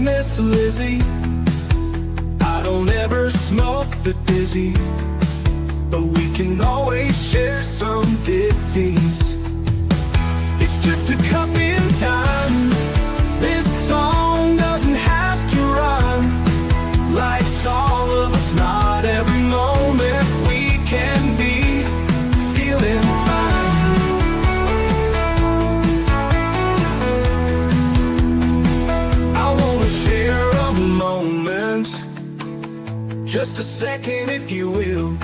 Miss Lizzie. I don't ever smoke the dizzy, but we can always share some ditzies. It's just a cup in time. This song doesn't have to rhyme. Life's all of us, not every moment we can be feeling fine. I wanna share a moment, just a second if you will,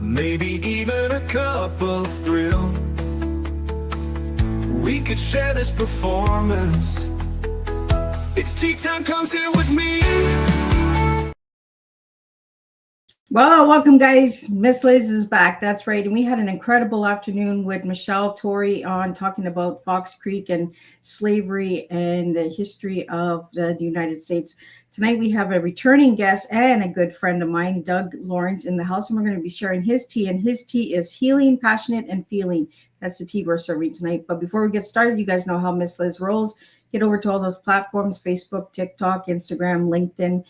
maybe even a cup of thrill. We could share this performance. It's tea time, come sit with me. Well, welcome guys. Miss Liz is back. That's right. And we had an incredible afternoon with Michelle Torrey on talking about Fox Creek and slavery and the history of the United States. Tonight we have a returning guest and a good friend of mine, Doug Lawrence, in the house, and we're going to be sharing his tea. And his tea is healing, passionate, and feeling. That's the tea we're serving tonight. But before we get started, you guys know how Miss Liz rolls. Get over to all those platforms: Facebook, TikTok, Instagram, LinkedIn,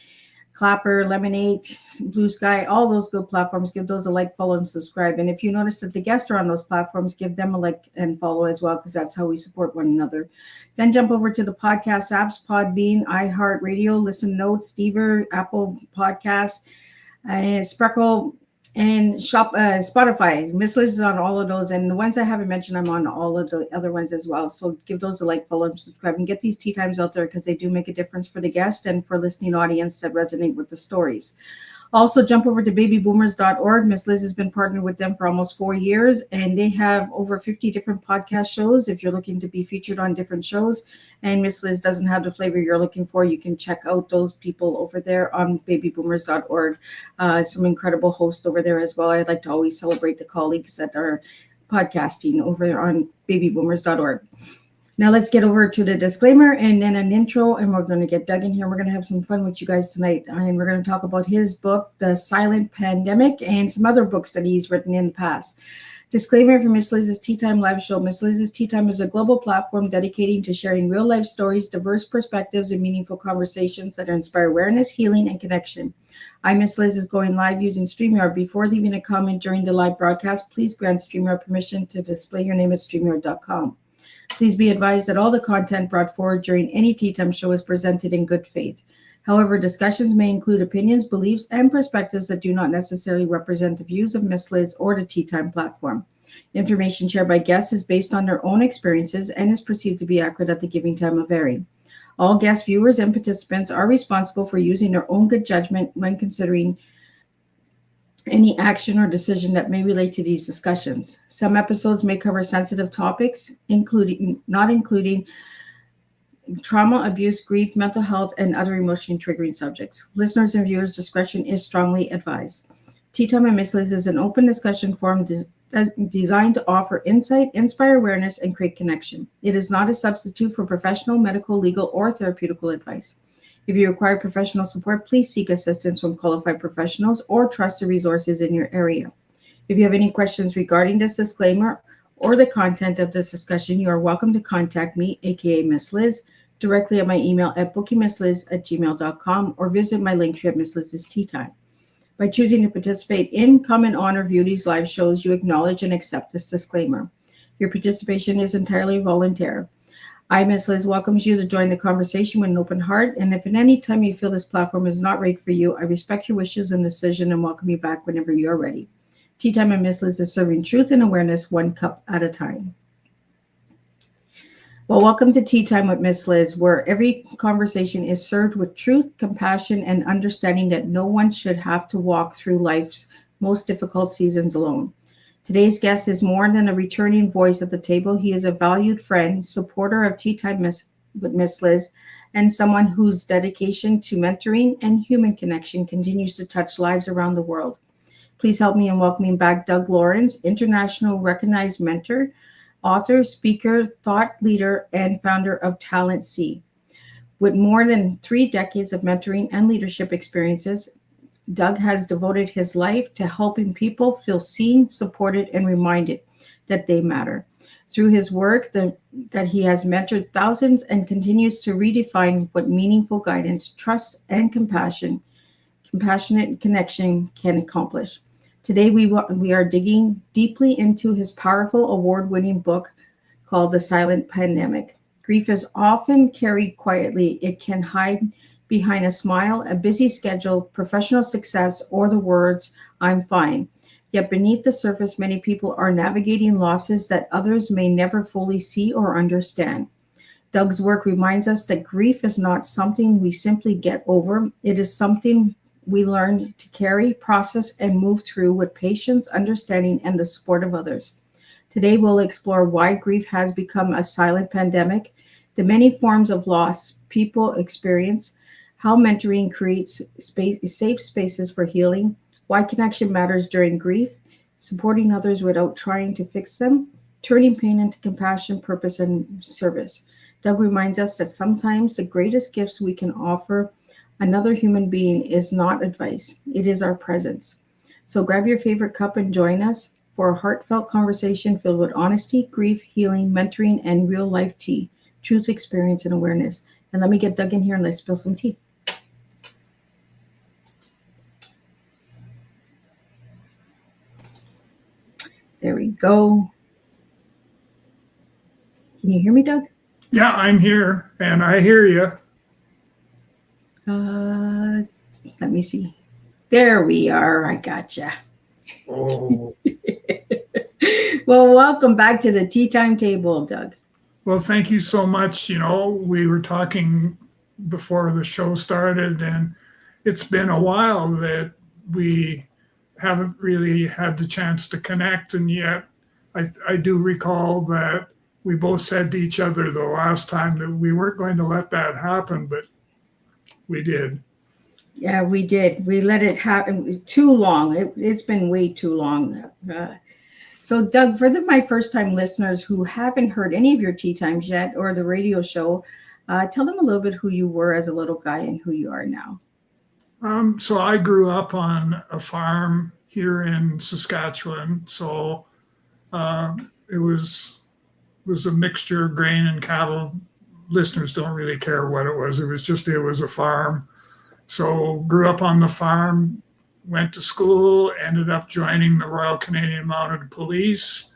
Clapper, Lemonade, Blue Sky, all those good platforms. Give those a like, follow, and subscribe. And if you notice that the guests are on those platforms, give them a like and follow as well, because that's how we support one another. Then jump over to the podcast apps: Podbean, iHeartRadio, Listen Notes, Deezer, Apple Podcasts, Spreckle, and Spotify. Miss Liz is on all of those, and the ones I haven't mentioned, I'm on all of the other ones as well. So give those a like, follow, and subscribe, and get these tea times out there, because they do make a difference for the guest and for listening audience that resonate with the stories. Also, jump over to babyboomers.org. Miss Liz has been partnered with them for almost 4 years, and they have over 50 different podcast shows. If you're looking to be featured on different shows and Miss Liz doesn't have the flavor you're looking for, you can check out those people over there on babyboomers.org. Some incredible hosts over there as well. I'd like to always celebrate the colleagues that are podcasting over on babyboomers.org. Now let's get over to the disclaimer and then an intro, and we're going to get Doug in here. We're going to have some fun with you guys tonight, and we're going to talk about his book, The Silent Pandemic, and some other books that he's written in the past. Disclaimer for Miss Liz's Tea Time live show. Miss Liz's Tea Time is a global platform dedicating to sharing real life stories, diverse perspectives, and meaningful conversations that inspire awareness, healing, and connection. I, Miss Liz, is going live using StreamYard. Before leaving a comment during the live broadcast, please grant StreamYard permission to display your name at StreamYard.com. Please be advised that all the content brought forward during any Tea Time show is presented in good faith. However, discussions may include opinions, beliefs, and perspectives that do not necessarily represent the views of Miss Liz or the Tea Time platform. Information shared by guests is based on their own experiences and is perceived to be accurate at the giving time of airing. All guest viewers and participants are responsible for using their own good judgment when considering any action or decision that may relate to these discussions. Some episodes may cover sensitive topics, not including trauma, abuse, grief, mental health, and other emotionally triggering subjects. Listeners' and viewers' discretion is strongly advised. Tea Time and Miss Liz is an open discussion forum designed to offer insight, inspire awareness, and create connection. It is not a substitute for professional, medical, legal, or therapeutical advice. If you require professional support, please seek assistance from qualified professionals or trusted resources in your area. If you have any questions regarding this disclaimer or the content of this discussion, you are welcome to contact me, aka Miss Liz, directly at my email at bookingmissliz@gmail.com or visit my link tree at Miss Liz's Tea Time. By choosing to participate in, comment on, or view these live shows, you acknowledge and accept this disclaimer. Your participation is entirely voluntary. I, Miss Liz, welcomes you to join the conversation with an open heart, and if at any time you feel this platform is not right for you, I respect your wishes and decision and welcome you back whenever you are ready. Tea Time and Miss Liz is serving truth and awareness one cup at a time. Well, welcome to Tea Time with Miss Liz, where every conversation is served with truth, compassion, and understanding that no one should have to walk through life's most difficult seasons alone. Today's guest is more than a returning voice at the table. He is a valued friend, supporter of Tea Time with Miss Liz, and someone whose dedication to mentoring and human connection continues to touch lives around the world. Please help me in welcoming back Doug Lawrence, international recognized mentor, author, speaker, thought leader, and founder of TalentC. With more than 3 decades of mentoring and leadership experiences, Doug has devoted his life to helping people feel seen, supported, and reminded that they matter. Through his work that he has mentored thousands and continues to redefine what meaningful guidance, trust, and compassionate connection can accomplish. Today, we are digging deeply into his powerful award-winning book called The Silent Pandemic. Grief is often carried quietly. It can hide behind a smile, a busy schedule, professional success, or the words, "I'm fine." Yet beneath the surface, many people are navigating losses that others may never fully see or understand. Doug's work reminds us that grief is not something we simply get over. It is something we learn to carry, process, and move through with patience, understanding, and the support of others. Today, we'll explore why grief has become a silent pandemic, the many forms of loss people experience, how mentoring creates safe spaces for healing, why connection matters during grief, supporting others without trying to fix them, turning pain into compassion, purpose, and service. Doug reminds us that sometimes the greatest gifts we can offer another human being is not advice, it is our presence. So grab your favorite cup and join us for a heartfelt conversation filled with honesty, grief, healing, mentoring, and real life tea, truth, experience, and awareness. And let me get Doug in here and let's spill some tea. There we go. Can you hear me, Doug? Yeah, I'm here and I hear you. Let me see. There we are. I gotcha. Oh, Well, welcome back to the Tea Time table, Doug. well, thank you so much. We were talking before the show started, and it's been a while that we haven't really had the chance to connect. And yet, I do recall that we both said to each other the last time that we weren't going to let that happen, but we did. Yeah, we did. We let it happen too long. It's been way too long. So, Doug, for my first-time listeners who haven't heard any of your tea times yet or the radio show, tell them a little bit who you were as a little guy and who you are now. So I grew up on a farm here in Saskatchewan. So it was a mixture of grain and cattle. Listeners don't really care what it was. It was a farm. So grew up on the farm, went to school, ended up joining the Royal Canadian Mounted Police.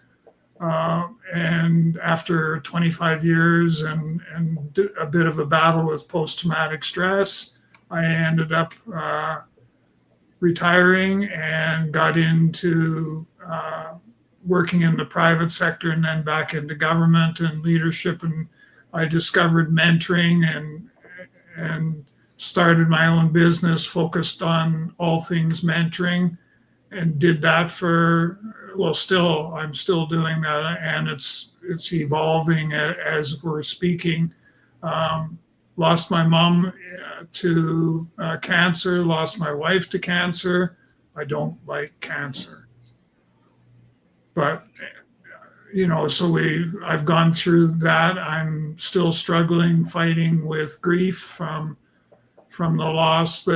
And after 25 years and a bit of a battle with post-traumatic stress, I ended up retiring and got into working in the private sector and then back into government and leadership. And I discovered mentoring and started my own business focused on all things mentoring, and did that I'm still doing that, and it's evolving as we're speaking. Lost my mom to cancer, lost my wife to cancer. I don't like cancer, but so I've gone through that. I'm still struggling, fighting with grief from the loss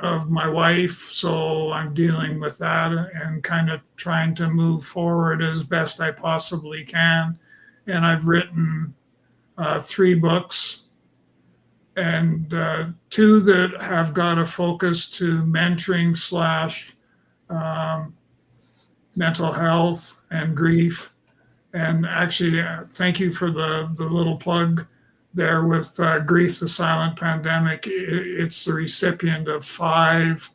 of my wife. So I'm dealing with that and kind of trying to move forward as best I possibly can. And I've written 3 books, and 2 that have got a focus to mentoring / mental health and grief. And actually, thank you for the little plug there with Grief, the Silent Pandemic. It's the recipient of 5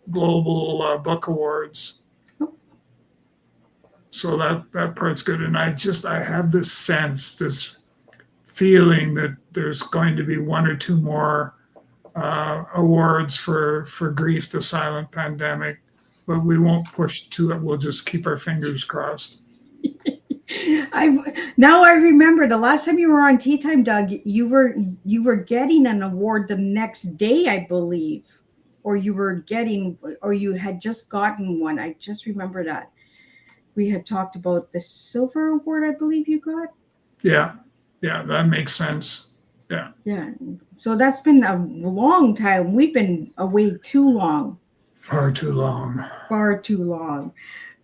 global book awards. So that part's good. And I have this sense, this feeling that there's going to be 1 or 2 more awards for Grief, the Silent Pandemic, but we won't push to it. We'll just keep our fingers crossed. Now I remember the last time you were on Tea Time, Doug, you were getting an award the next day, I believe, or you had just gotten one. I just remember that. We had talked about the silver award, I believe you got. Yeah, that makes sense. Yeah. So that's been a long time. We've been away too long. Far too long. Far too long.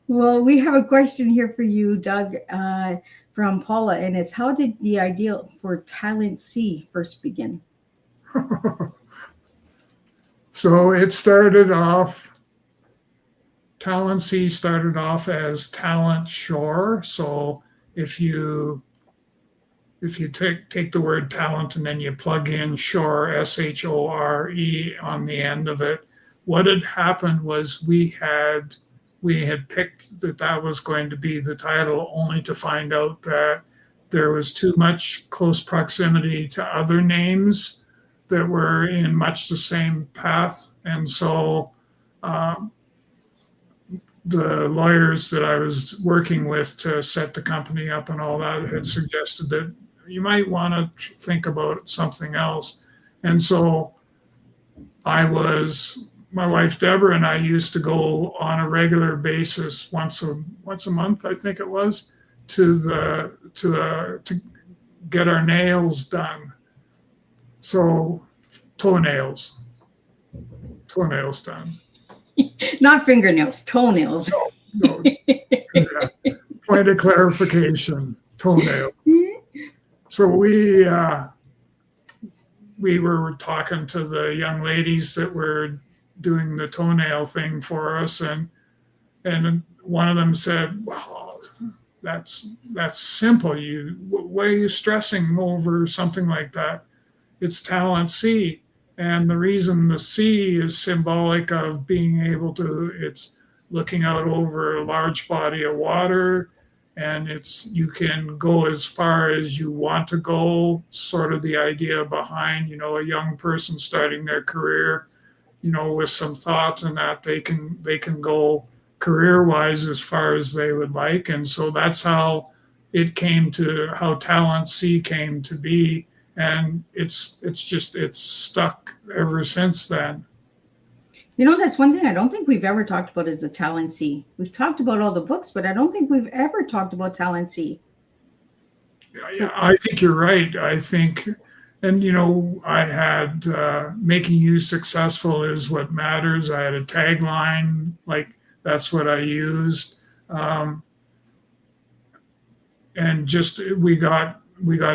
Well, we have a question here for you, Doug. from Paula, and it's how did the idea for TalentC first begin? So it started off, TalentC started off as Talent Shore. So if you take the word talent and then you plug in shore, SHORE, on the end of it, what had happened was we had picked that was going to be the title, only to find out that there was too much close proximity to other names that were in much the same path. And so the lawyers that I was working with to set the company up and all that had suggested that you might want to think about something else. And so my wife Deborah and I used to go on a regular basis, once a month, I think it was, to get our nails done. So toenails done. Not fingernails, toenails. No, yeah. Point of clarification, toenail. So we were talking to the young ladies that were doing the toenail thing for us, and one of them said, "Wow, that's simple. Why are you stressing over something like that? It's TalentC." And the reason the C is symbolic of being able to, it's looking out over a large body of water, and you can go as far as you want to go, sort of the idea behind, a young person starting their career, with some thought, and that they can go career-wise as far as they would like. And so that's how how TalentC came to be. And it's stuck ever since then. That's one thing I don't think we've ever talked about is the TalentC. We've talked about all the books, but I don't think we've ever talked about TalentC. Yeah, I think you're right. I think, and I had making you successful is what matters. I had a tagline, like that's what I used, and just we got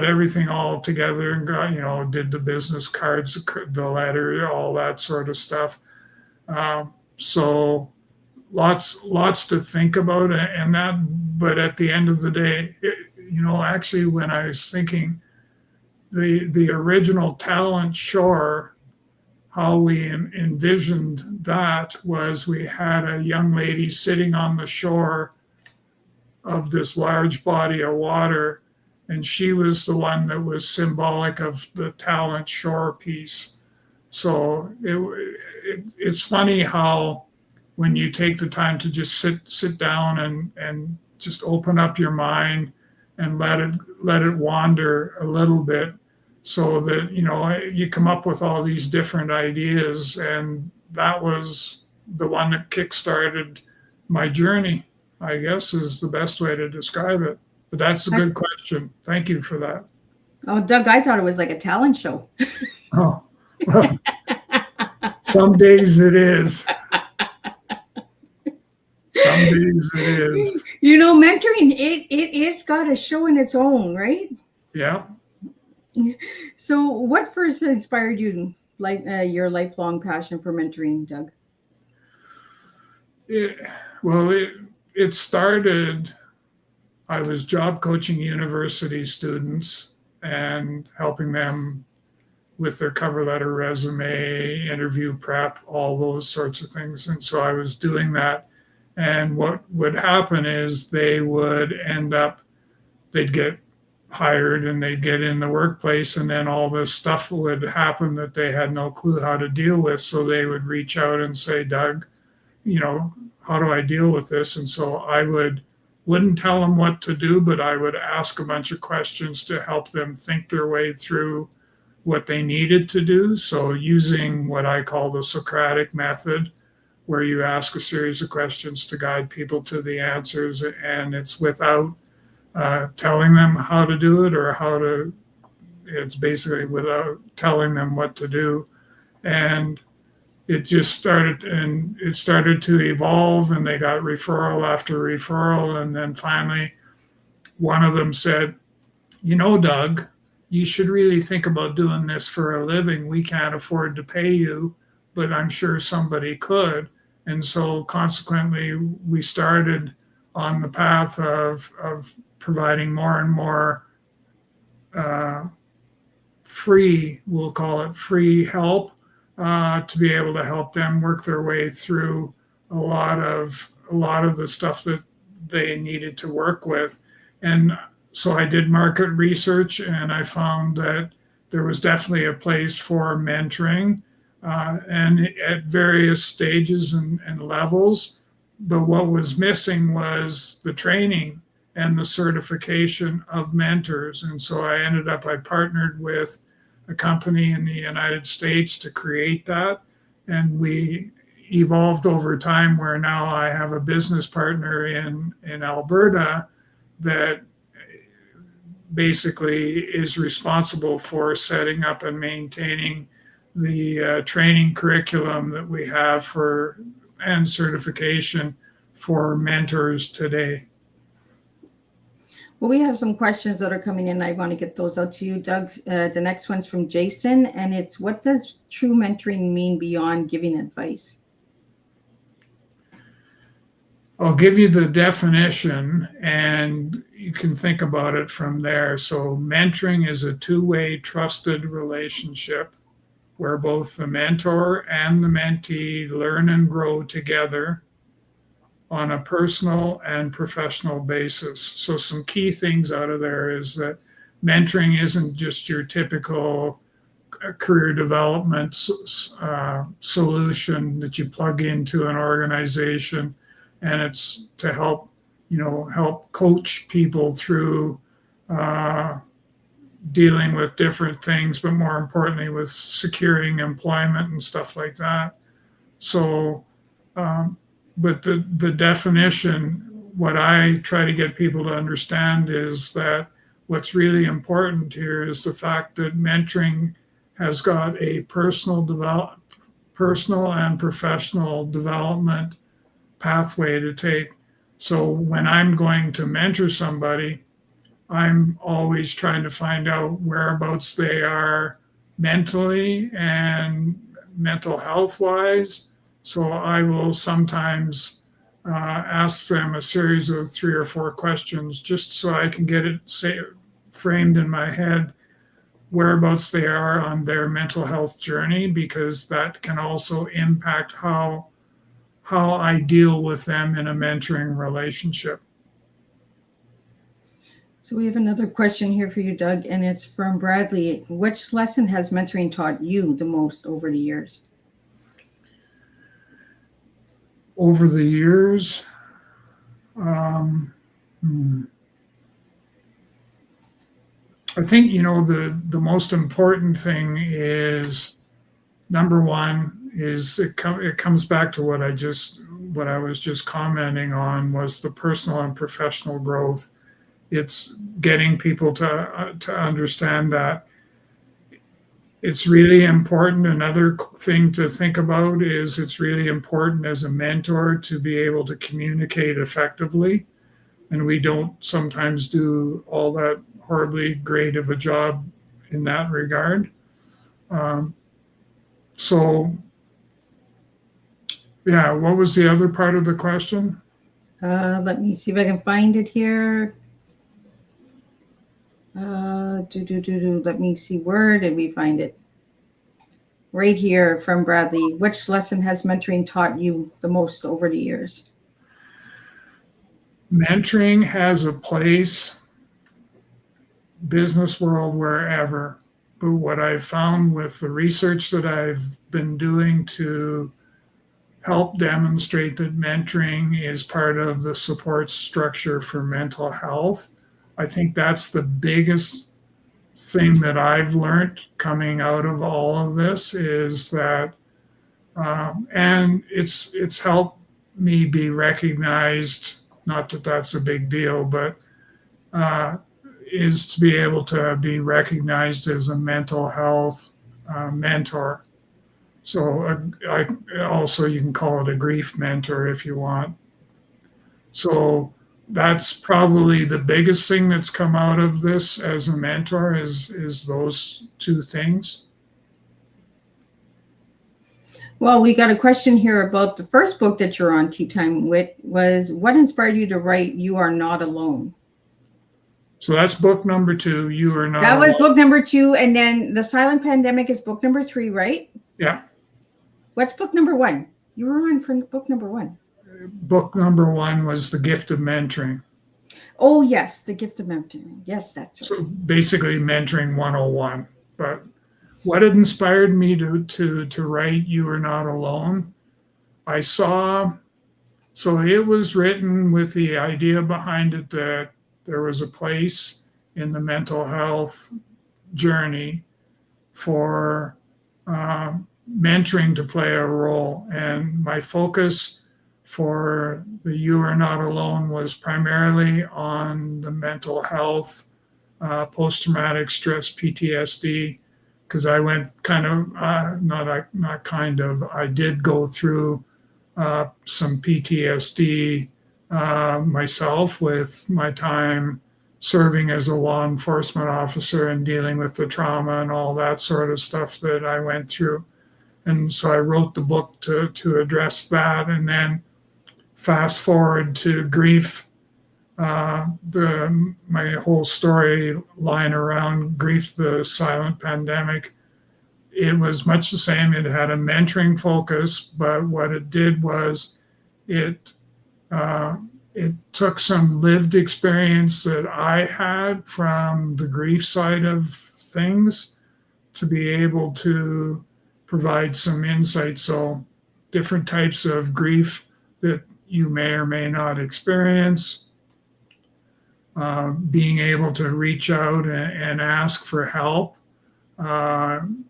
everything all together and got, did the business cards, the letter, all that sort of stuff. So lots to think about and that, but at the end of the day, actually when I was thinking the original Talent Shore, how we envisioned that was we had a young lady sitting on the shore of this large body of water, and she was the one that was symbolic of the Talent Shore piece. So it's funny how when you take the time to just sit down and just open up your mind and let it wander a little bit, so that you come up with all these different ideas, and that was the one that kickstarted my journey, I guess, is the best way to describe it. But that's a good question. Thank you for that. Oh, Doug, I thought it was like a talent show. Oh, well, some days it is. Some days it is. Mentoring, it's got a show in its own, right? Yeah. So what first inspired you, your lifelong passion for mentoring, Doug? It started, I was job coaching university students and helping them with their cover letter, resume, interview prep, all those sorts of things. And so I was doing that. And what would happen is they'd get hired and they'd get in the workplace, and then all this stuff would happen that they had no clue how to deal with. So they would reach out and say, "Doug, how do I deal with this?" And so I wouldn't tell them what to do, but I would ask a bunch of questions to help them think their way through what they needed to do. So using what I call the Socratic method, where you ask a series of questions to guide people to the answers, and it's without telling them how to do it it's basically without telling them what to do. And it just started to evolve, and they got referral after referral. And then finally one of them said, you know, Doug, you should really think about doing this for a living. We can't afford to pay you, but I'm sure somebody could. And so consequently, we started on the path of providing more and more free, we'll call it free help, to be able to help them work their way through a lot of the stuff that they needed to work with. And so I did market research, and I found that there was definitely a place for mentoring, and at various stages and levels. But what was missing was the training and the certification of mentors. And so I partnered with a company in the United States to create that. And we evolved over time where now I have a business partner in Alberta that basically is responsible for setting up and maintaining the training curriculum that we have for and certification for mentors today. Well, we have some questions that are coming in. I want to get those out to you, Doug. The next one's from Jason, and it's, what does true mentoring mean beyond giving advice? I'll give you the definition and you can think about it from there. So mentoring is a two-way trusted relationship where both the mentor and the mentee learn and grow together on a personal and professional basis. So some key things out of there is that mentoring isn't just your typical career development solution that you plug into an organization, and it's to help coach people through dealing with different things, but more importantly with securing employment and stuff like that. So but the definition, what I try to get people to understand is that what's really important here is the fact that mentoring has got a personal and professional development pathway to take. So when I'm going to mentor somebody, I'm always trying to find out whereabouts they are mentally and mental health wise. So I will sometimes ask them a series of 3 or 4 questions just so I can get it framed in my head whereabouts they are on their mental health journey, because that can also impact how I deal with them in a mentoring relationship. So we have another question here for you, Doug, and it's from Bradley. Which lesson has mentoring taught you the most over the years? Over the years, I think, the most important thing is, number one, is it comes back to what I was just commenting on, was the personal and professional growth. It's getting people to understand that it's really important. Another thing to think about is it's really important as a mentor to be able to communicate effectively. And we don't sometimes do all that horribly great of a job in that regard. So, yeah, what was the other part of the question? Let me see if I can find it here. Let me see. Where did we find it? Right here from Bradley. Which lesson has mentoring taught you the most over the years? Mentoring has a place, business world, wherever. But what I've found with the research that I've been doing to help demonstrate that mentoring is part of the support structure for mental health, I think that's the biggest thing that I've learned coming out of all of this, is that, and it's helped me be recognized, not that that's a big deal, but is to be able to be recognized as a mental health mentor. So also you can call it a grief mentor if you want. So that's probably the biggest thing that's come out of this as a mentor is those two things. Well, we got a question here about the first book that you're on Teatime with was what inspired you to write You Are Not Alone? So that's book number 2. You Are Not That Alone. was book number 2. And then The Silent Pandemic is book number 3, right? Yeah. What's book number 1? You were on for book number 1. Book number 1 was The Gift of Mentoring. Oh, yes. The Gift of Mentoring. Yes, that's right. So basically mentoring 101. But what had inspired me to write You Are Not Alone, I saw, so it was written with the idea behind it that there was a place in the mental health journey for mentoring to play a role. And my focus for the You Are Not Alone was primarily on the mental health, post-traumatic stress, PTSD, because I went kind of, I did go through some PTSD myself with my time serving as a law enforcement officer and dealing with the trauma and all that sort of stuff that I went through. And so I wrote the book to address that. And then fast forward to grief, my whole story line around grief, the silent pandemic, it was much the same. It had a mentoring focus, but what it did was it took some lived experience that I had from the grief side of things to be able to provide some insight. So different types of grief that you may or may not experience, being able to reach out and ask for help, and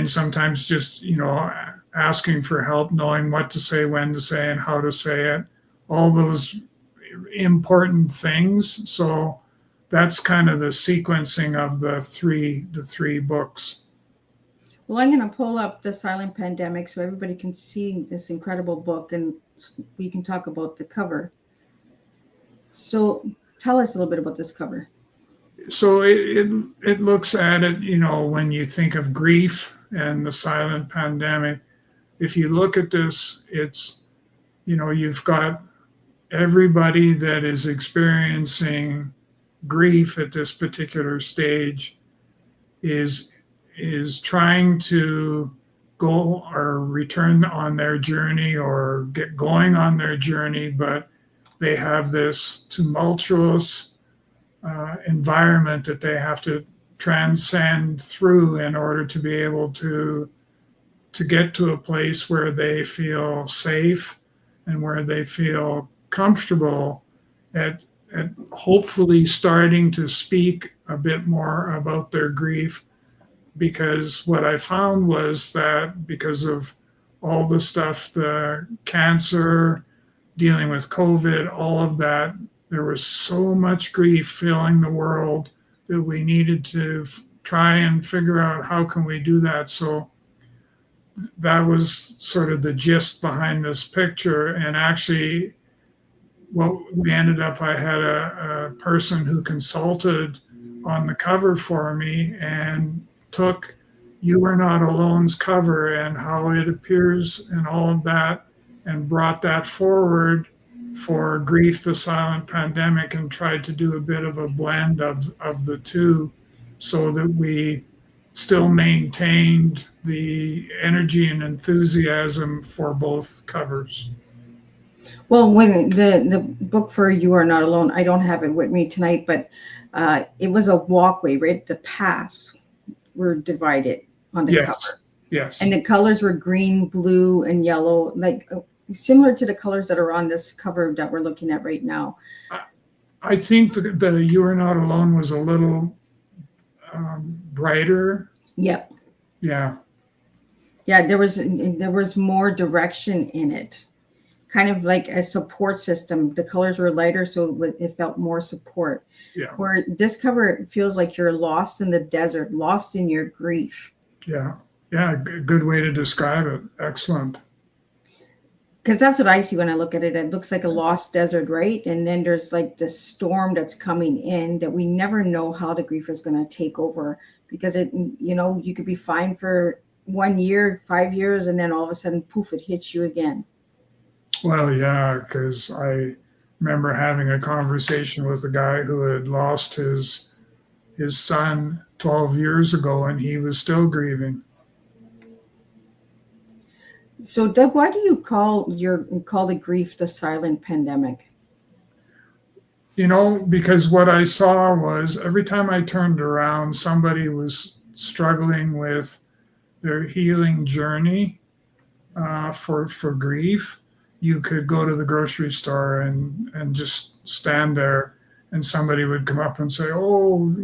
sometimes just, asking for help, knowing what to say, when to say, and how to say it, all those important things. So that's kind of the sequencing of the three books. Well, I'm going to pull up The Silent Pandemic so everybody can see this incredible book and we can talk about the cover. So tell us a little bit about this cover. So it looks at it, when you think of grief and the silent pandemic, if you look at this, it's, you've got everybody that is experiencing grief at this particular stage is trying to go or return on their journey or get going on their journey, but they have this tumultuous environment that they have to transcend through in order to be able to get to a place where they feel safe and where they feel comfortable at hopefully starting to speak a bit more about their grief. Because what I found was that because of all the stuff, the cancer, dealing with COVID, all of that, there was so much grief filling the world that we needed to try and figure out how can we do that. So that was sort of the gist behind this picture. And actually, what we ended up, I had a person who consulted on the cover for me and took You Are Not Alone's cover and how it appears and all of that and brought that forward for Grief, the Silent Pandemic, and tried to do a bit of a blend of the two so that we still maintained the energy and enthusiasm for both covers. Well, when the book for You Are Not Alone, I don't have it with me tonight, but it was a walkway, right? The paths were divided on the cover. Yes. And the colors were green, blue, and yellow, like similar to the colors that are on this cover that we're looking at right now. I think the You Are Not Alone was a little brighter. Yep. Yeah. Yeah, there was more direction in it. Kind of like a support system. The colors were lighter, so it felt more support. Yeah. Where this cover feels like you're lost in the desert, lost in your grief. Yeah. Yeah. Good way to describe it. Excellent. because that's what I see when I look at it. It looks like a lost desert, right? And then there's like this storm that's coming in that we never know how the grief is going to take over, because you could be fine for 1 year, 5 years, and then all of a sudden, poof, it hits you again. Well, yeah, because I remember having a conversation with a guy who had lost his son 12 years ago, and he was still grieving. So, Doug, why do you call the grief the silent pandemic? Because what I saw was every time I turned around, somebody was struggling with their healing journey for grief. You could go to the grocery store and just stand there, and somebody would come up and say, "Oh,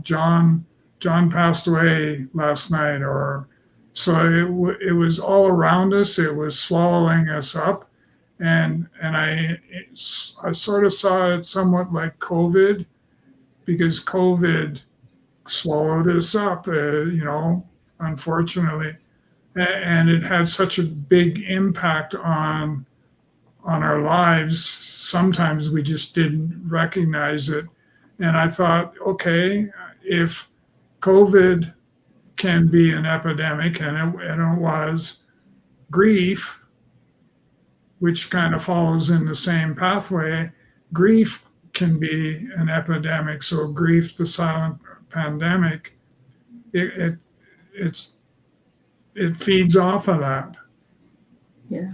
John passed away last night," or so it was all around us. It was swallowing us up, and I sort of saw it somewhat like COVID, because COVID swallowed us up, unfortunately, and it had such a big impact on our lives. Sometimes we just didn't recognize it, and I thought, okay, if COVID can be an epidemic, and it was, grief, which kind of follows in the same pathway, grief can be an epidemic. So grief, the silent pandemic, it feeds off of that. Yeah.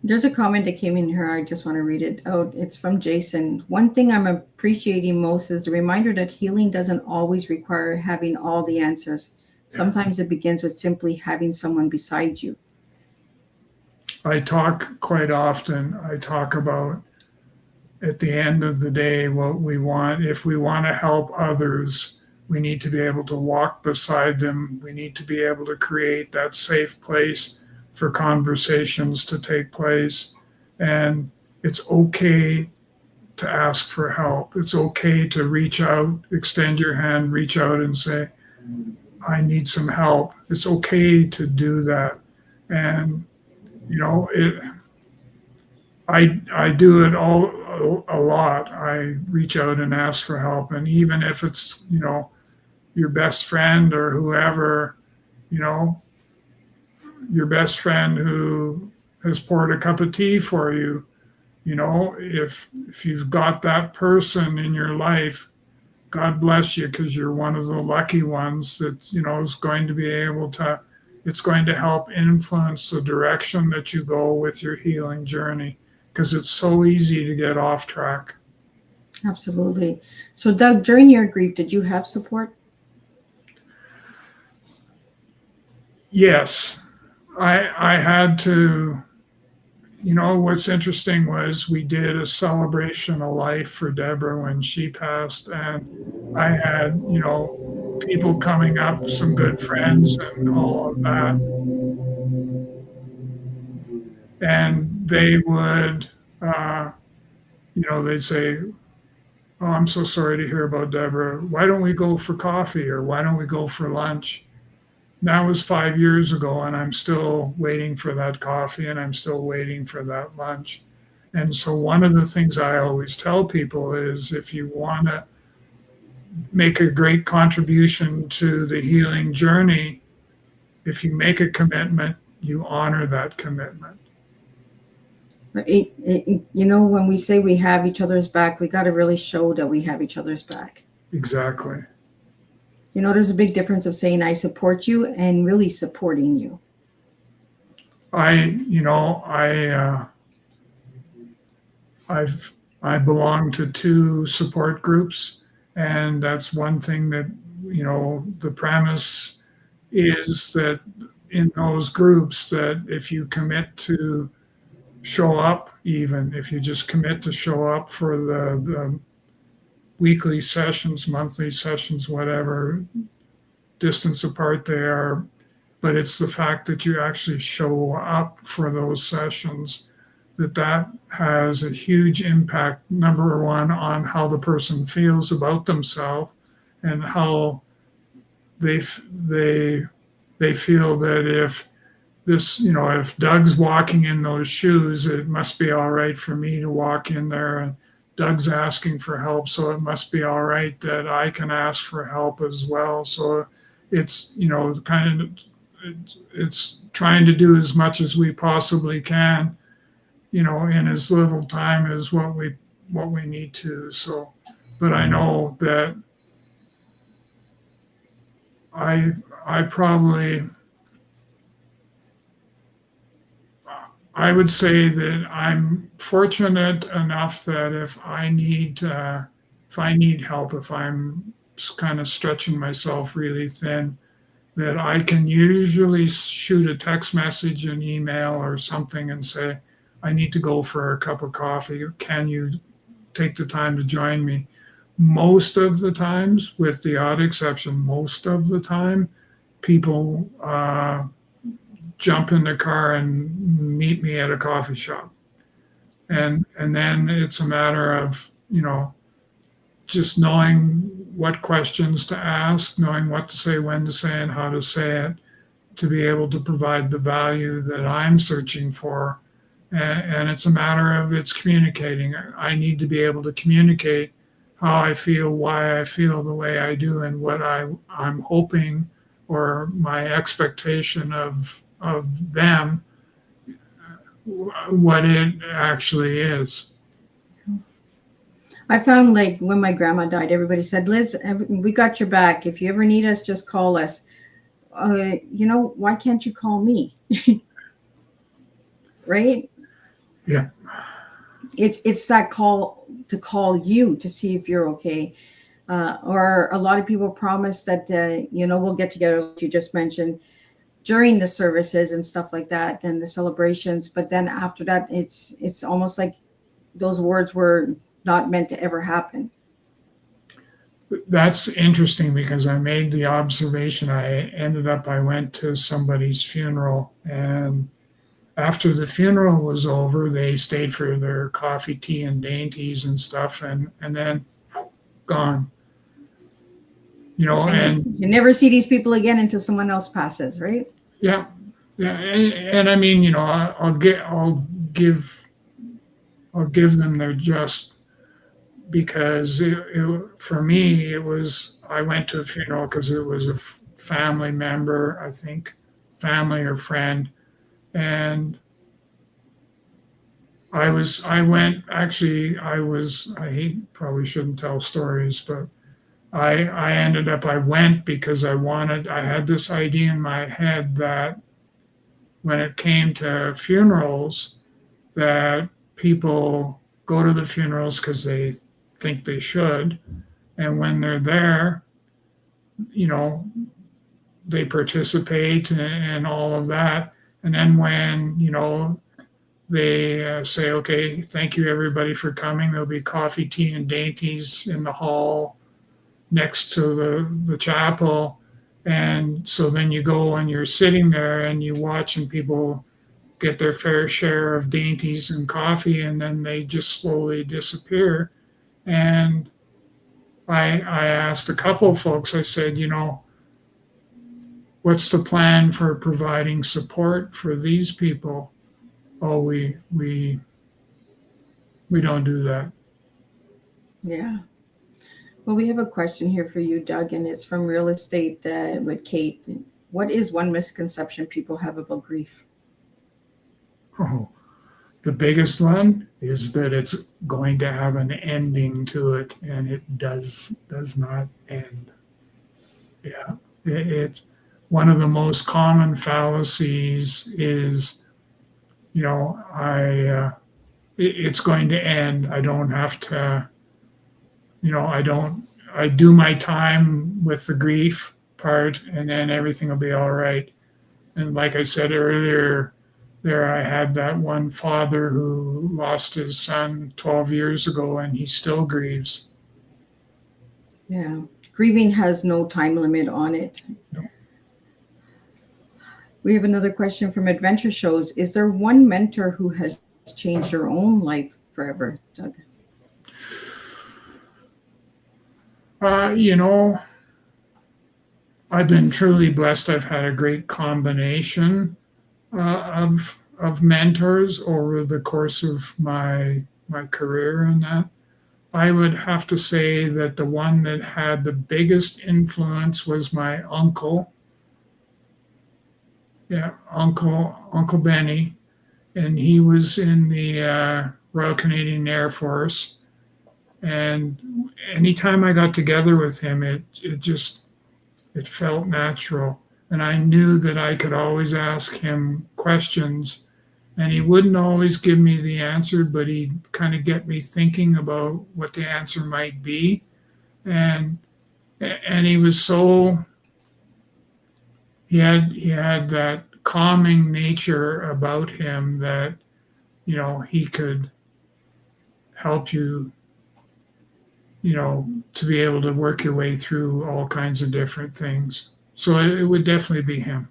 There's a comment that came in here. I just want to read it out. It's from Jason. One thing I'm appreciating most is the reminder that healing doesn't always require having all the answers. Sometimes it begins with simply having someone beside you. I talk quite often. I talk about, at the end of the day, what we want. If we want to help others, we need to be able to walk beside them. We need to be able to create that safe place for conversations to take place. And it's okay to ask for help. It's okay to reach out, extend your hand, reach out and say, I need some help. It's okay to do that. And, I do it a lot. I reach out and ask for help. And even if it's, your best friend or whoever, your best friend who has poured a cup of tea for you, if you've got that person in your life, God bless you, because you're one of the lucky ones that, is going to be able to, it's going to help influence the direction that you go with your healing journey, because it's so easy to get off track. Absolutely. So, Doug, during your grief, did you have support? Yes. I had to, what's interesting was we did a celebration of life for Deborah when she passed, and I had, people coming up, some good friends and all of that. And they would, they'd say, "Oh, I'm so sorry to hear about Deborah. Why don't we go for coffee, or why don't we go for lunch?" That was 5 years ago, and I'm still waiting for that coffee, and I'm still waiting for that lunch. And so one of the things I always tell people is, if you want to make a great contribution to the healing journey, if you make a commitment, you honor that commitment. Right. When we say we have each other's back, we got to really show that we have each other's back. Exactly. There's a big difference of saying I support you and really supporting you. I belong to 2 support groups, and that's one thing that, the premise is that in those groups, that if you commit to show up, even if you just commit to show up for the weekly sessions, monthly sessions, whatever distance apart they are, but it's the fact that you actually show up for those sessions that has a huge impact, number one, on how the person feels about themselves, and how they feel that if this, you know, if Doug's walking in those shoes, it must be all right for me to walk in there, and Doug's asking for help, so it must be all right that I can ask for help as well. So it's, you know, kind of, it's trying to do as much as we possibly can, you know, in as little time as what we need to. So, but I know that I probably, I would say that I'm fortunate enough that if I need help, if I'm kind of stretching myself really thin, that I can usually shoot a text message, an email, or something and say, I need to go for a cup of coffee. Can you take the time to join me? Most of the times, with the odd exception, most of the time, people jump in the car and meet me at a coffee shop. And then it's a matter of, you know, just knowing what questions to ask, knowing what to say, when to say, and how to say it, to be able to provide the value that I'm searching for. And it's a matter of it's communicating. I need to be able to communicate how I feel, why I feel the way I do, and what I'm hoping or my expectation of them, what it actually is. I found, like, when my grandma died, everybody said, Liz, we got your back. If you ever need us, just call us. You know, why can't you call me? Right? Yeah. It's that call to call you to see if you're okay. Or a lot of people promise that, you know, we'll get together, like you just mentioned, during the services and stuff like that and the celebrations. But then after that, it's almost like those words were not meant to ever happen. That's interesting because I made the observation. I went to somebody's funeral, and after the funeral was over, they stayed for their coffee, tea, and dainties and stuff, and then gone. You know, and you never see these people again until someone else passes, right? yeah, and I mean, you know, I'll give them their just, because for me, it was, I went to a funeral because it was a family member, I think, family or friend. And I probably shouldn't tell stories, but I went because I had this idea in my head that when it came to funerals, that people go to the funerals because they think they should. And when they're there, you know, they participate and all of that. And then when, you know, they say, okay, thank you everybody for coming. There'll be coffee, tea, and dainties in the hall next to the chapel. And so then you go and you're sitting there and you watch, and people get their fair share of dainties and coffee, and then they just slowly disappear. And I asked a couple of folks, I said, you know, what's the plan for providing support for these people? Oh, we don't do that. Yeah. Well, we have a question here for you, Doug, and it's from Real Estate with Kate. What is one misconception people have about grief? Oh, the biggest one is that it's going to have an ending to it, and it does not end. Yeah, it's one of the most common fallacies is, you know, it's going to end. I don't have to, you know, I do my time with the grief part, and then everything will be all right. And like I said earlier, there I had that one father who lost his son 12 years ago, and he still grieves. Yeah. Grieving has no time limit on it. No. We have another question from Adventure Shows. Is there one mentor who has changed your own life forever, Doug? You know, I've been truly blessed. I've had a great combination of mentors over the course of my career in that. I would have to say that the one that had the biggest influence was my uncle. Yeah, Uncle Benny, and he was in the Royal Canadian Air Force. And anytime I got together with him, it felt natural, and I knew that I could always ask him questions, and he wouldn't always give me the answer, but he'd kind of get me thinking about what the answer might be. And he was so, he had that calming nature about him that, he could help you, to be able to work your way through all kinds of different things. So it would definitely be him.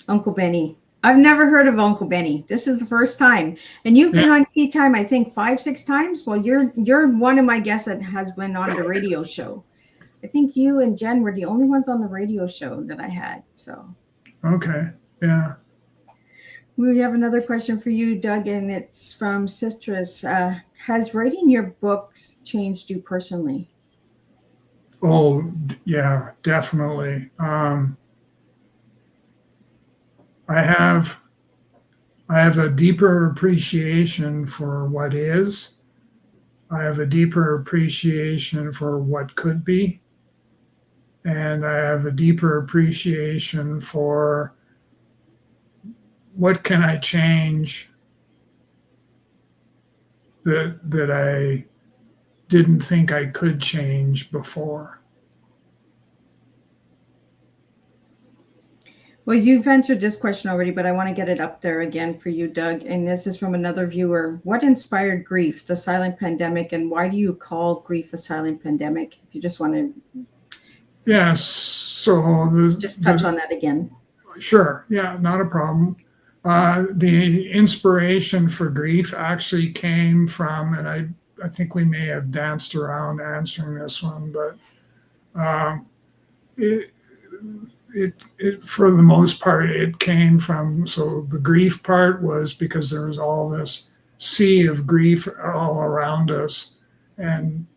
Uncle Benny. I've never heard of Uncle Benny. This is the first time. And you've been on Teatime, I think 5-6 times. Well, you're one of my guests that has been on the radio show. I think you and Jen were the only ones on the radio show that I had. So okay. Yeah. We have another question for you, Doug, and it's from Citrus. Has writing your books changed you personally? Oh, yeah, definitely. I have a deeper appreciation for what is. I have a deeper appreciation for what could be. And I have a deeper appreciation for what can I change that I didn't think I could change before. Well, you've answered this question already, but I want to get it up there again for you, Doug. And this is from another viewer. What inspired grief, the silent pandemic, and why do you call grief a silent pandemic? If you just want to just touch on that again. Sure. Yeah, not a problem. The inspiration for grief actually came from, and I think we may have danced around answering this one, but it for the most part, it came from, so the grief part was because there was all this sea of grief all around us, and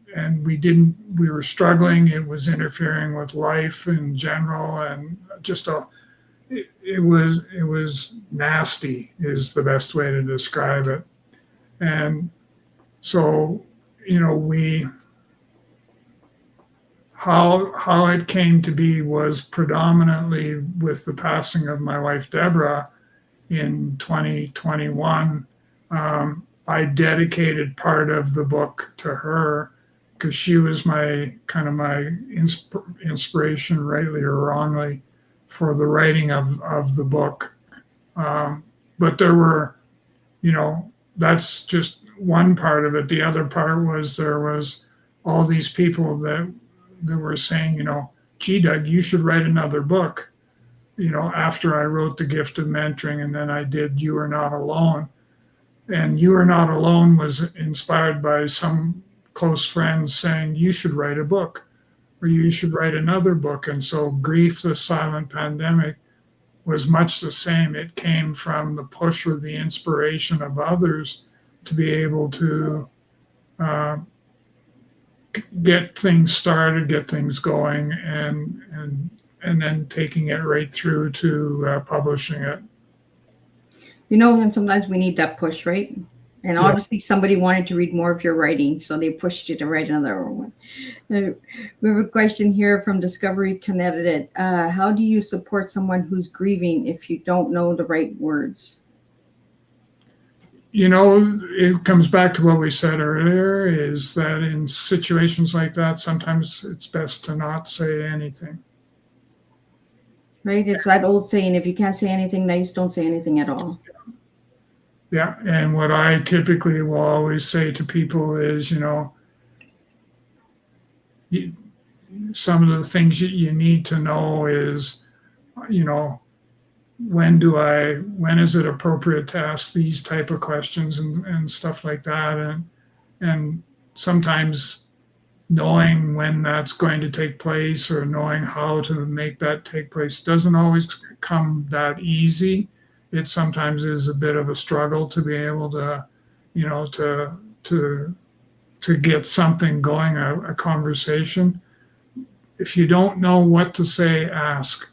we were struggling. It was interfering with life in general, and just it was nasty is the best way to describe it. And so, how it came to be was predominantly with the passing of my wife, Deborah, in 2021. I dedicated part of the book to her because she was my inspiration, rightly or wrongly, for the writing of the book. But there were, that's just one part of it. The other part was there was all these people that were saying, gee, Doug, you should write another book, after I wrote The Gift of Mentoring, and then I did You Are Not Alone. And You Are Not Alone was inspired by some close friends saying, you should write a book, or you should write another book. And so Grief, the Silent Pandemic was much the same. It came from the push or the inspiration of others to be able to get things started, get things going, and then taking it right through to publishing it. And sometimes we need that push, right? And obviously somebody wanted to read more of your writing, so they pushed you to write another one. We have a question here from Discovery Connecticut. How do you support someone who's grieving if you don't know the right words? It comes back to what we said earlier, is that in situations like that, sometimes it's best to not say anything. Right? It's that old saying, if you can't say anything nice, don't say anything at all. Yeah. And what I typically will always say to people is, some of the things you need to know is, when is it appropriate to ask these type of questions and stuff like that. And sometimes knowing when that's going to take place or knowing how to make that take place doesn't always come that easy. it sometimes is a bit of a struggle to be able to, you know, to get something going, a conversation. If you don't know what to say, ask.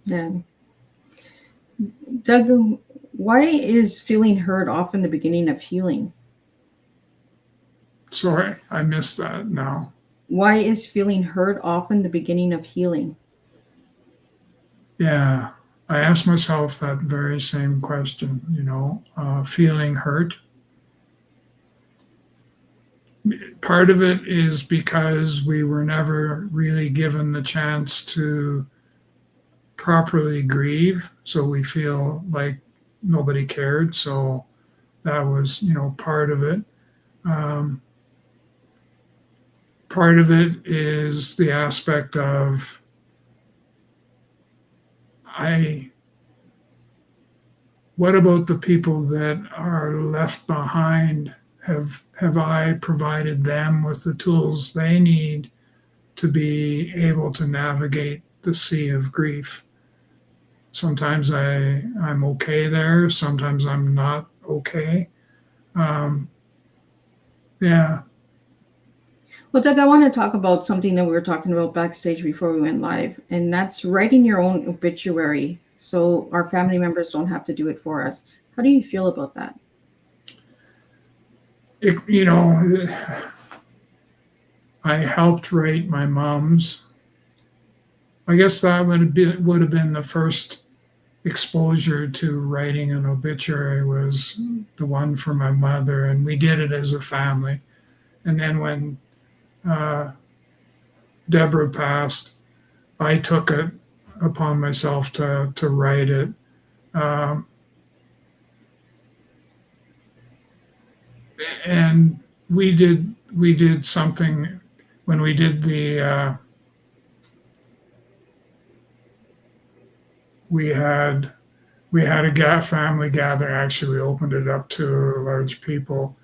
Yeah. Doug, why is feeling heard often the beginning of healing? Sorry, I missed that now. Why is feeling heard often the beginning of healing? Yeah, I asked myself that very same question, you know, feeling hurt. Part of it is because we were never really given the chance to properly grieve. So we feel like nobody cared. So that was, you know, part of it. Part of it is the aspect of what about the people that are left behind? Have I provided them with the tools they need to be able to navigate the sea of grief? Sometimes I'm okay there. Sometimes I'm not okay. Yeah. Well, Doug, I want to talk about something that we were talking about backstage before we went live, and that's writing your own obituary so our family members don't have to do it for us. How do you feel about that? You know, I helped write my mom's. I guess that would have been the first exposure to writing an obituary, was the one for my mother, and we did it as a family. And then when Deborah passed, I took it upon myself to write it. And we did something when we did the we had a family gathering. Actually, we opened it up to large people,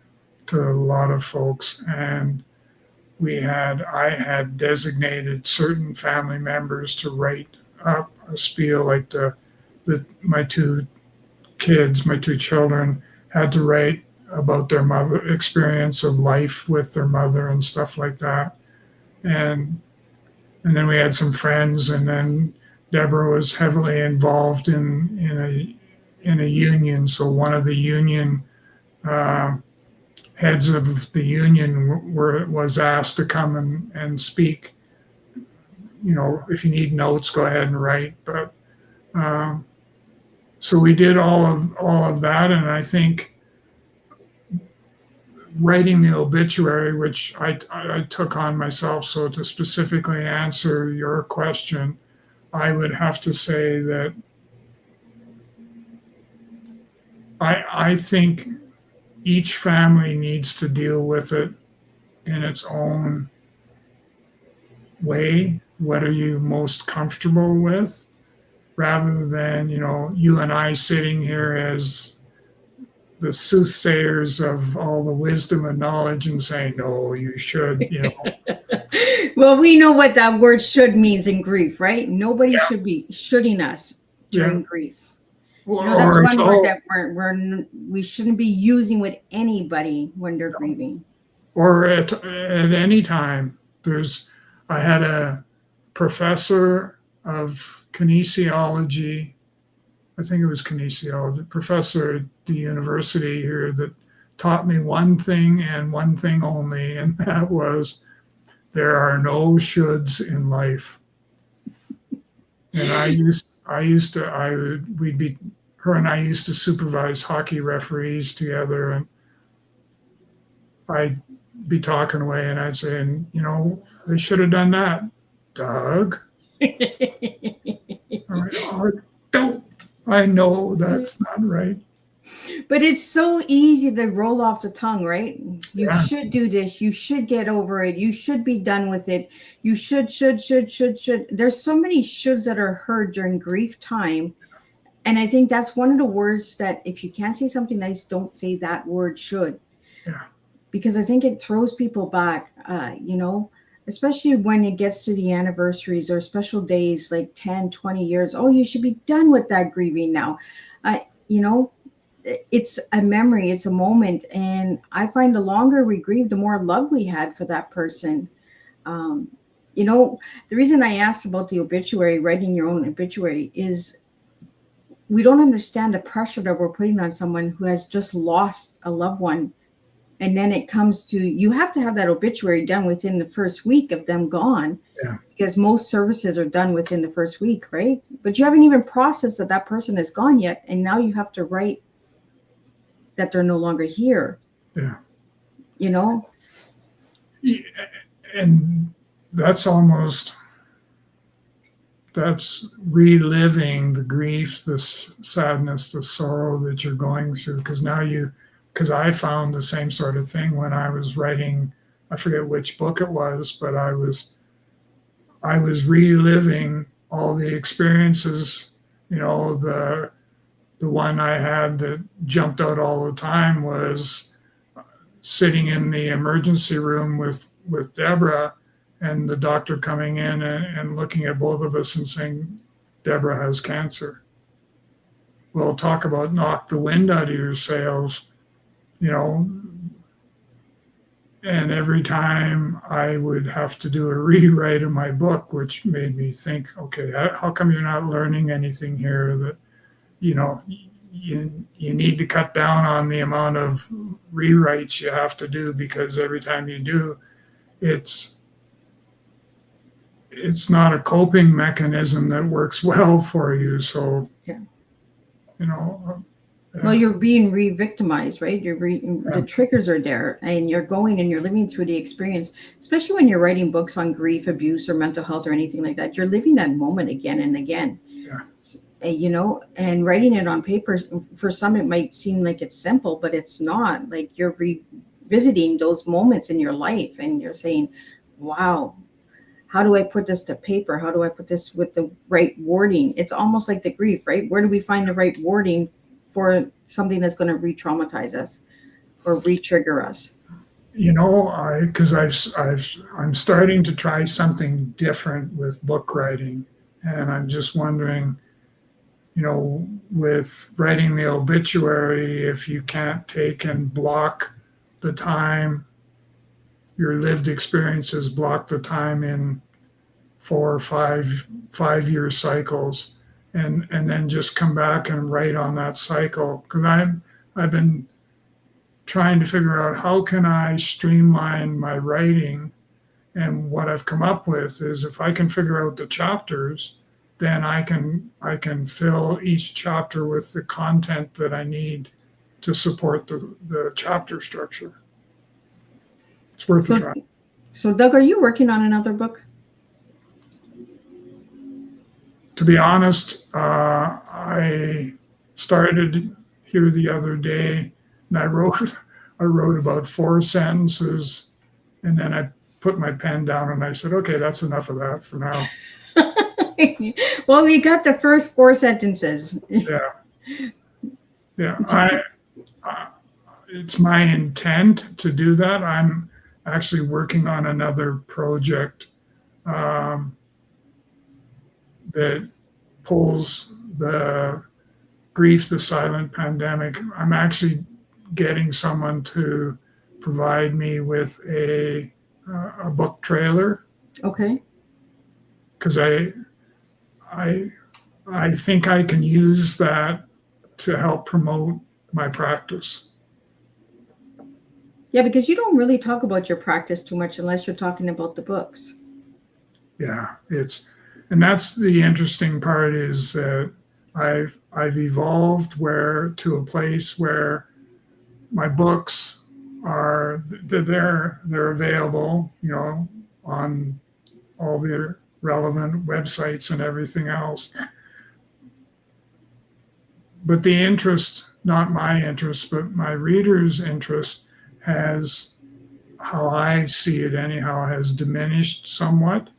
to a lot of folks, and I had designated certain family members to write up a spiel, like my two children had to write about their mother experience of life with their mother and stuff like that. And then we had some friends, and then Deborah was heavily involved in a union. So one of the union heads of the union was asked to come and speak. You know, if you need notes, go ahead and write. But so we did all of that, and I think writing the obituary, which I took on myself. So to specifically answer your question, I would have to say that I think each family needs to deal with it in its own way. What are you most comfortable with? Rather than, you know, you and I sitting here as the soothsayers of all the wisdom and knowledge and saying, no, you should, you know. Well, we know what that word should means in grief, right? Nobody should be shoulding us during grief. Or, You know, that's or one it's word all, that we shouldn't be using with anybody when they're grieving. or at any time. I had a professor of kinesiology, I think it was kinesiology, professor at the university here, that taught me one thing and one thing only, and that was there are no shoulds in life. And her and I used to supervise hockey referees together, and I'd be talking away and I'd say, and you know, they should have done that, Doug. Don't. I know that's not right. But it's so easy to roll off the tongue, right? You Yeah. should do this. You should get over it. You should be done with it. You should. There's so many shoulds that are heard during grief time. And I think that's one of the words that if you can't say something nice, don't say that word should. Yeah. Because I think it throws people back. You know, especially when it gets to the anniversaries or special days like 10, 20 years. Oh, you should be done with that grieving now. You know, it's a memory, it's a moment. And I find the longer we grieve, the more love we had for that person. Um, you know, the reason I asked about the obituary, writing your own obituary, is we don't understand the pressure that we're putting on someone who has just lost a loved one. And then it comes to, you have to have that obituary done within the first week of them gone, Yeah. because most services are done within the first week, right? But you haven't even processed that that person is gone yet. And now you have to write that they're no longer here, Yeah. you know? And that's reliving the grief, the sadness, the sorrow that you're going through. Because I found the same sort of thing when I was writing, I forget which book it was, but I was reliving all the experiences. You know, the one I had that jumped out all the time was sitting in the emergency room with Deborah, and the doctor coming in and looking at both of us and saying, Deborah has cancer. Well, talk about knock the wind out of your sails, you know. And every time I would have to do a rewrite of my book, which made me think, okay, how come you're not learning anything here? That, you know, you need to cut down on the amount of rewrites you have to do, because every time you do, it's not a coping mechanism that works well for you. So, Yeah. You know. Well, you're being re-victimized, right? The triggers are there, and you're going and you're living through the experience, especially when you're writing books on grief, abuse, or mental health or anything like that. You're living that moment again and again. Yeah. You know, and writing it on paper, for some it might seem like it's simple, but it's not. Like, you're revisiting those moments in your life, and you're saying, wow, how do I put this to paper? How do I put this with the right wording? It's almost like the grief, right? Where do we find the right wording for something that's going to re-traumatize us or re-trigger us? You know, I'm starting to try something different with book writing, and I'm just wondering, you know, with writing the obituary, if you can't take and block the time, your lived experiences, block the time in 4 or 5 year cycles, and then just come back and write on that cycle. Because I've been trying to figure out how can I streamline my writing, and what I've come up with is, if I can figure out the chapters, then I can fill each chapter with the content that I need to support the chapter structure. It's worth a try. So Doug, are you working on another book? To be honest, I started here the other day, and I wrote about 4 sentences, and then I put my pen down and I said, okay, that's enough of that for now. Well, we got the first 4 sentences. Yeah. It's my intent to do that. I'm actually working on another project that pulls the grief, the silent pandemic. I'm actually getting someone to provide me with a book trailer. Okay. Because I think I can use that to help promote my practice. Yeah, because you don't really talk about your practice too much unless you're talking about the books. Yeah, and that's the interesting part, is that I've evolved to a place where my books they're available, you know, on all the relevant websites and everything else. But the interest, not my interest, but my readers' interest, has, how I see it anyhow, has diminished somewhat.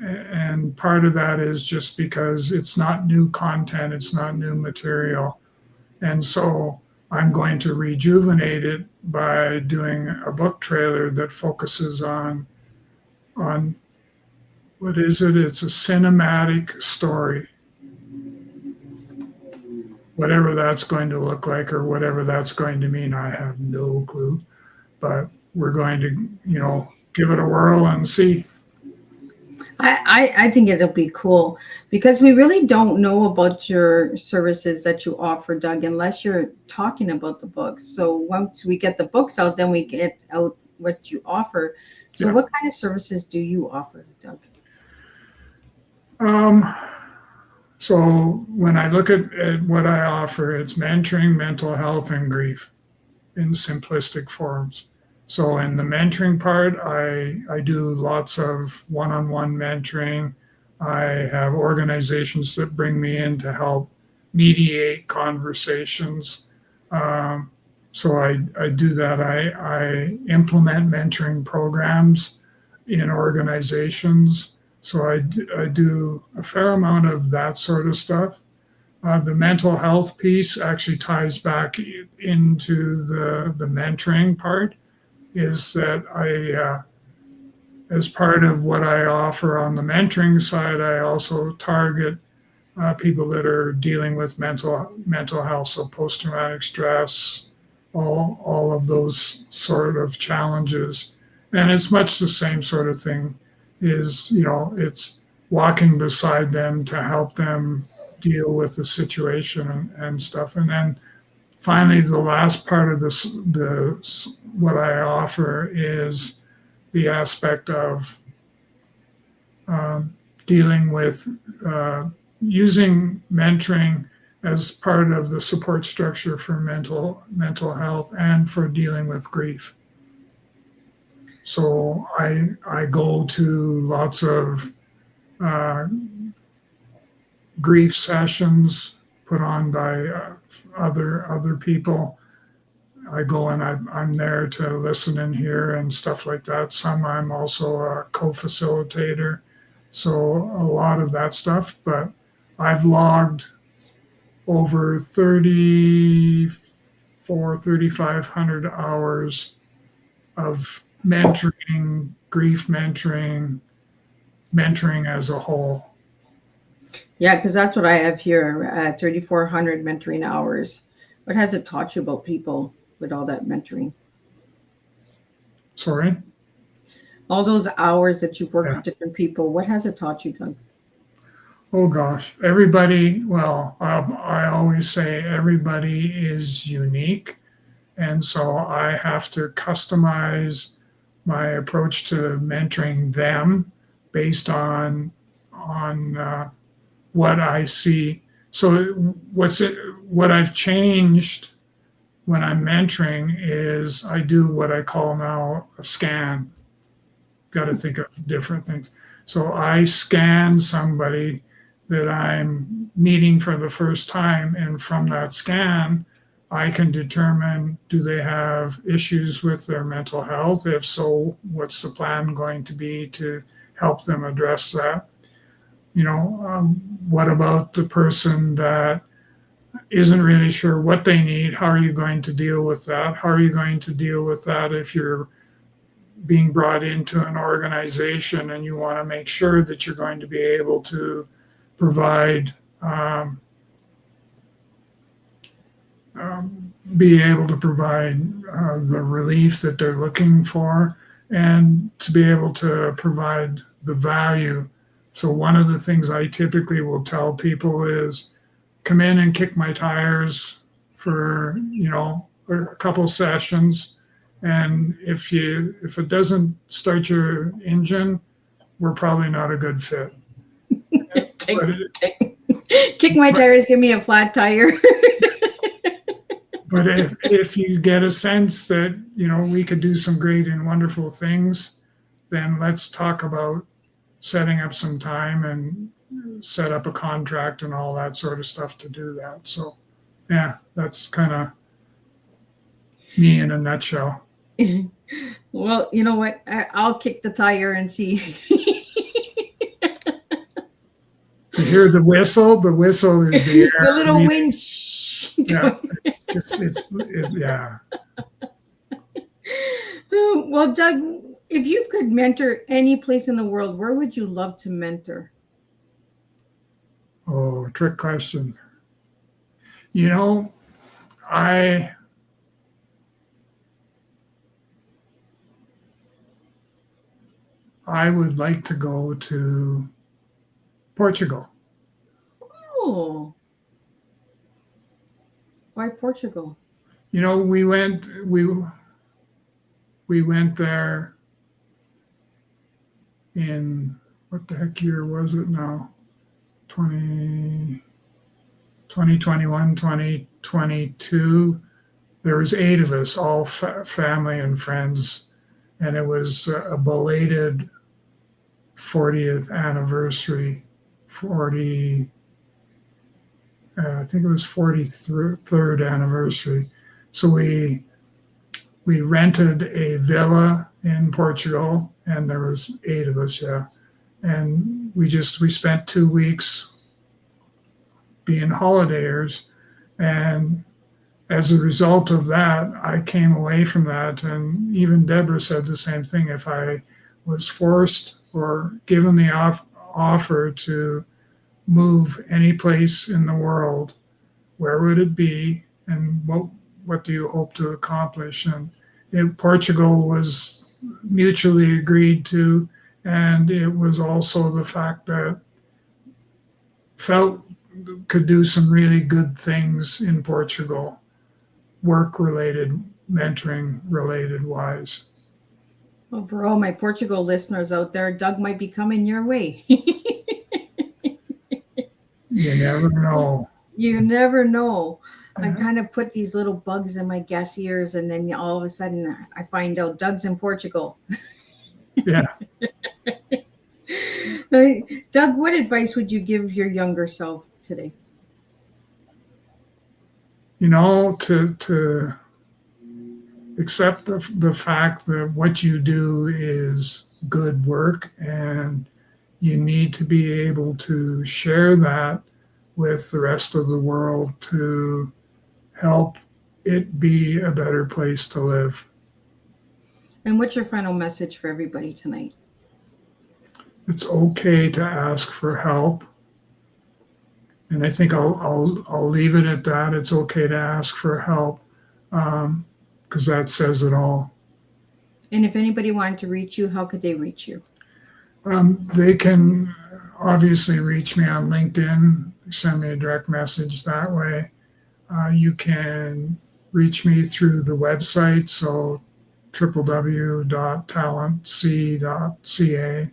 And part of that is just because it's not new content, it's not new material. And so I'm going to rejuvenate it by doing a book trailer that focuses on on what is it? It's a cinematic story. Whatever that's going to look like or whatever that's going to mean, I have no clue. But we're going to, give it a whirl and see. I think it'll be cool because we really don't know about your services that you offer, Doug, unless you're talking about the books. So once we get the books out, then we get out what you offer. So what kind of services do you offer, Doug? So when I look at what I offer, it's mentoring, mental health, and grief in simplistic forms. So in the mentoring part, I do lots of one-on-one mentoring. I have organizations that bring me in to help mediate conversations. So I do that. I implement mentoring programs in organizations. So I do a fair amount of that sort of stuff. The mental health piece actually ties back into the mentoring part, is that as part of what I offer on the mentoring side, I also target people that are dealing with mental health, so post-traumatic stress, all of those sort of challenges. And it's much the same sort of thing. It's walking beside them to help them deal with the situation and stuff. And then finally, the last part of what I offer is the aspect of dealing with using mentoring as part of the support structure for mental health and for dealing with grief. So I go to lots of grief sessions put on by other people. I go and I'm there to listen and hear and stuff like that. Some I'm also a co-facilitator, so a lot of that stuff. But I've logged over 3,500 hours of mentoring, grief mentoring as a whole. Yeah, because that's what I have here, 3,400 mentoring hours. What has it taught you about people with all that mentoring? Sorry? All those hours that you've worked with different people, what has it taught you, Doug? Oh gosh, everybody, well, I always say everybody is unique. And so I have to customize my approach to mentoring them based on what I see. So what I've changed when I'm mentoring is I do what I call now a scan. Got to think of different things. So I scan somebody that I'm meeting for the first time, and from that scan, I can determine, do they have issues with their mental health? If so, what's the plan going to be to help them address that? What about the person that isn't really sure what they need? How are you going to deal with that? How are you going to deal with that if you're being brought into an organization and you want to make sure that you're going to be able to provide the relief that they're looking for, and to be able to provide the value. So one of the things I typically will tell people is, come in and kick my tires for a couple sessions, and if it doesn't start your engine, we're probably not a good fit. Kick my tires, give me a flat tire. But if you get a sense that we could do some great and wonderful things, then let's talk about setting up some time and set up a contract and all that sort of stuff to do that. So yeah, that's kind of me in a nutshell. Well, you know what? I'll kick the tire and see. You hear the whistle? The whistle is the air. The little winch. Yeah, yeah. Well, Doug, If you could mentor any place in the world, where would you love to mentor? Oh, trick question. You know, I would like to go to Portugal. Oh, why Portugal? You know, we went there in, what the heck year was it now? 2021, 2022. There was 8 of us, all family and friends, and it was a belated 40th anniversary, I think it was 43rd anniversary. So we rented a villa in Portugal, and there was 8 of us, yeah. And we spent 2 weeks being holidayers, and as a result of that, I came away from that, and even Deborah said the same thing. If I was forced or given the offer to move any place in the world, where would it be, and what do you hope to accomplish? And Portugal was mutually agreed to, and it was also the fact that felt could do some really good things in Portugal, work related, mentoring related wise. Well, for all my Portugal listeners out there, Doug might be coming your way. You never know. You never know. I kind of put these little bugs in my guest ears, and then all of a sudden I find out Doug's in Portugal. Yeah. Doug, what advice would you give your younger self today? You know, to accept the fact that what you do is good work, and you need to be able to share that with the rest of the world to help it be a better place to live. And what's your final message for everybody tonight? It's okay to ask for help. And I think I'll leave it at that. It's okay to ask for help, because that says it all. And if anybody wanted to reach you, how could they reach you? They can obviously reach me on LinkedIn, send me a direct message that way. You can reach me through the website, so www.talentc.ca.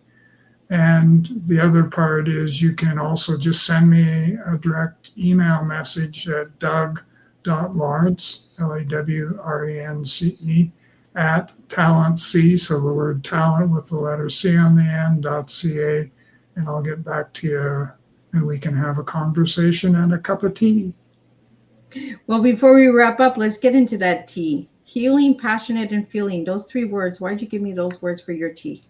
And the other part is you can also just send me a direct email message at doug.lawrence, LAWRENCE, at TalentC, so the word talent with the letter C on the end, .ca, and I'll get back to you and we can have a conversation and a cup of tea. Well, before we wrap up, let's get into that tea. Healing, passionate, and feeling. Those 3 words. Why'd you give me those words for your tea?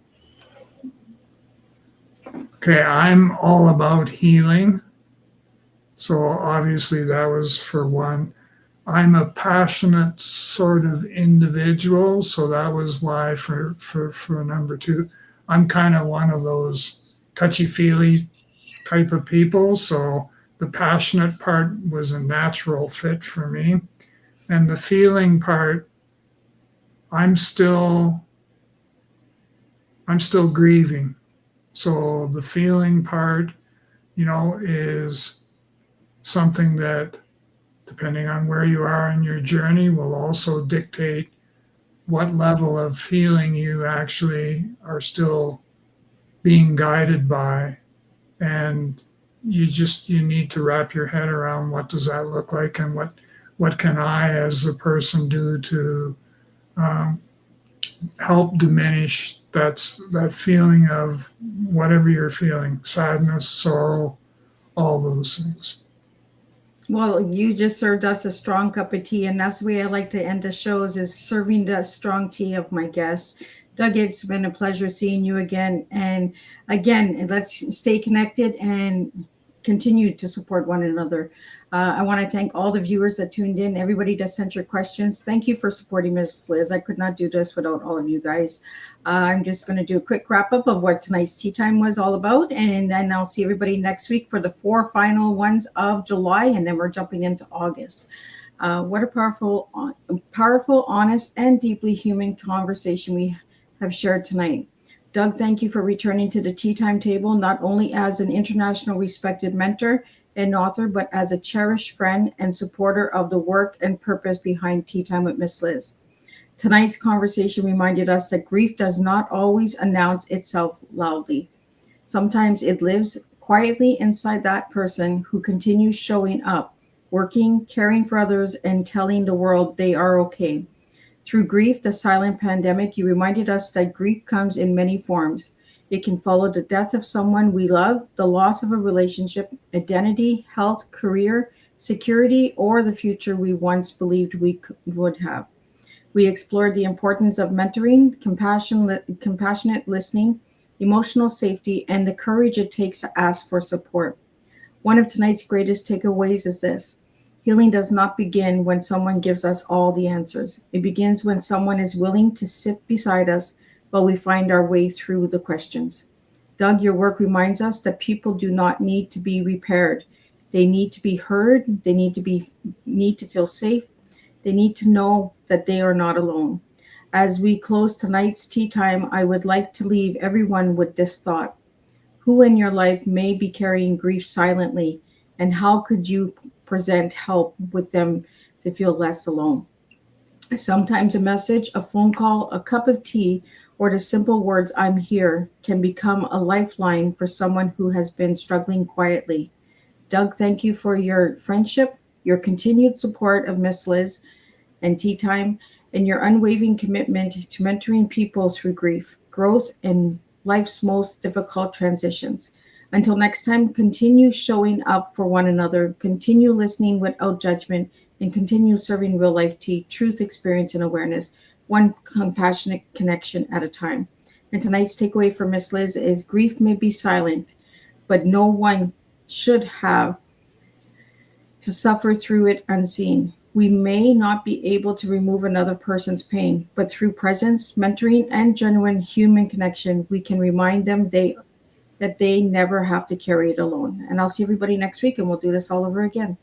Okay, I'm all about healing. So obviously that was for one. I'm a passionate sort of individual, so that was why for number 2. I'm kind of one of those touchy-feely type of people, so the passionate part was a natural fit for me. And the feeling part, I'm still grieving. So the feeling part, is something that, depending on where you are in your journey, will also dictate what level of feeling you actually are still being guided by. And you need to wrap your head around what does that look like, and what can I as a person do to help diminish that feeling of whatever you're feeling, sadness, sorrow, all those things. Well, you just served us a strong cup of tea, and that's the way I like to end the shows, is serving the strong tea of my guests. Doug, it's been a pleasure seeing you again. And again, let's stay connected and continue to support one another. I want to thank all the viewers that tuned in, everybody that sent your questions. Thank you for supporting Ms. Liz. I could not do this without all of you guys. I'm just going to do a quick wrap up of what tonight's tea time was all about, and then I'll see everybody next week for the 4 final ones of July, and then we're jumping into August. What a powerful, honest, and deeply human conversation we have shared tonight. Doug, thank you for returning to the tea time table, not only as an international respected mentor and author, but as a cherished friend and supporter of the work and purpose behind Tea Time with Miss Liz. Tonight's conversation reminded us that grief does not always announce itself loudly. Sometimes it lives quietly inside that person who continues showing up, working, caring for others, and telling the world they are okay. Through grief, the silent pandemic, you reminded us that grief comes in many forms. It can follow the death of someone we love, the loss of a relationship, identity, health, career, security, or the future we once believed we would have. We explored the importance of mentoring, compassionate listening, emotional safety, and the courage it takes to ask for support. One of tonight's greatest takeaways is this: healing does not begin when someone gives us all the answers. It begins when someone is willing to sit beside us while we find our way through the questions. Doug, your work reminds us that people do not need to be repaired. They need to be heard. They need to feel safe. They need to know that they are not alone. As we close tonight's tea time, I would like to leave everyone with this thought: who in your life may be carrying grief silently, and how could you present help with them to feel less alone? Sometimes a message, a phone call, a cup of tea, or the simple words "I'm here" can become a lifeline for someone who has been struggling quietly. Doug, thank you for your friendship, your continued support of Miss Liz and Tea Time, and your unwavering commitment to mentoring people through grief, growth, and life's most difficult transitions. Until next time, continue showing up for one another, continue listening without judgment, and continue serving real life tea, truth, experience, and awareness, one compassionate connection at a time. And tonight's takeaway for Miss Liz is: grief may be silent, but no one should have to suffer through it unseen. We may not be able to remove another person's pain, but through presence, mentoring, and genuine human connection, we can remind them that they never have to carry it alone. And I'll see everybody next week, and we'll do this all over again.